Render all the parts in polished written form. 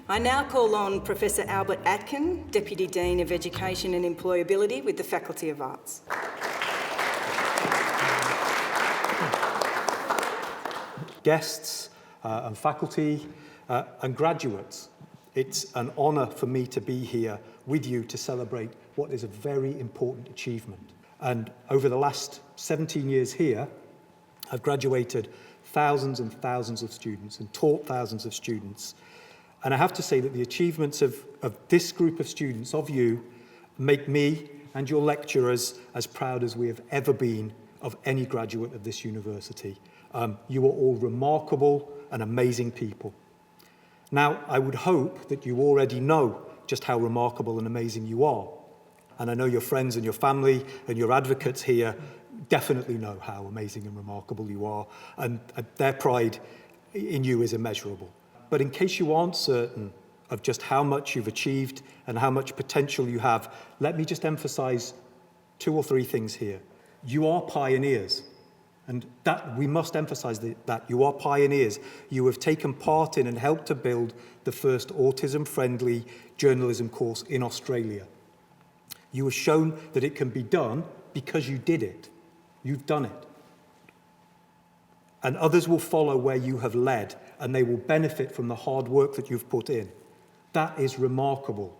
I now call on Professor Albert Atkin, Deputy Dean of Education and Employability with the Faculty of Arts. Guests and faculty and graduates, it's an honour for me to be here with you to celebrate what is a very important achievement. And over the last 17 years here, I've graduated thousands and thousands of students and taught thousands of students. And I have to say that the achievements of this group of students, of you, make me and your lecturers as proud as we have ever been of any graduate of this university. You are all remarkable and amazing people. Now, I would hope that you already know just how remarkable and amazing you are. And I know your friends and your family and your advocates here definitely know how amazing and remarkable you are, and their pride in you is immeasurable. But in case you aren't certain of just how much you've achieved and how much potential you have, let me just emphasize 2 or 3 things here. You are pioneers, and that we must emphasize that you are pioneers. You have taken part in and helped to build the first autism-friendly journalism course in Australia. You have shown that it can be done because you did it. You've done it. And others will follow where you have led, and they will benefit from the hard work that you've put in. That is remarkable.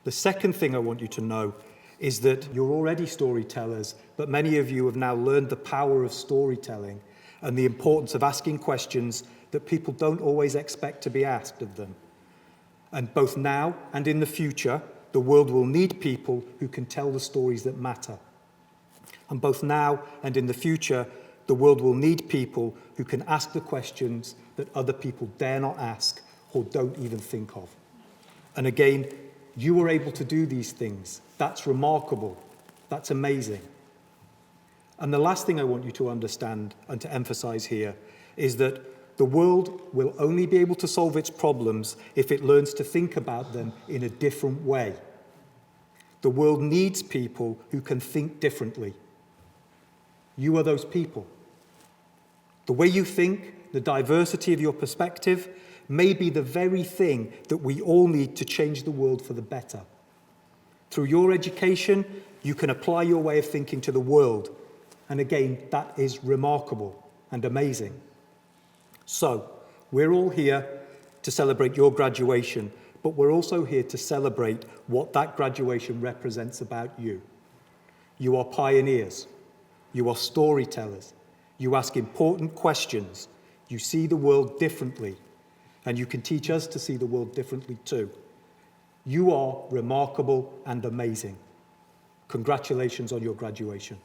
The second thing I want you to know is that you're already storytellers, but many of you have now learned the power of storytelling and the importance of asking questions that people don't always expect to be asked of them. And both now and in the future, the world will need people who can tell the stories that matter. And both now and in the future, the world will need people who can ask the questions that other people dare not ask or don't even think of. And again, you were able to do these things. That's remarkable. That's amazing. And the last thing I want you to understand and to emphasize here is that the world will only be able to solve its problems if it learns to think about them in a different way. The world needs people who can think differently. You are those people. The way you think, the diversity of your perspective, may be the very thing that we all need to change the world for the better. Through your education, you can apply your way of thinking to the world. And again, that is remarkable and amazing. So, we're all here to celebrate your graduation, but we're also here to celebrate what that graduation represents about you. You are pioneers. You are storytellers. You ask important questions. You see the world differently. And you can teach us to see the world differently too. You are remarkable and amazing. Congratulations on your graduation.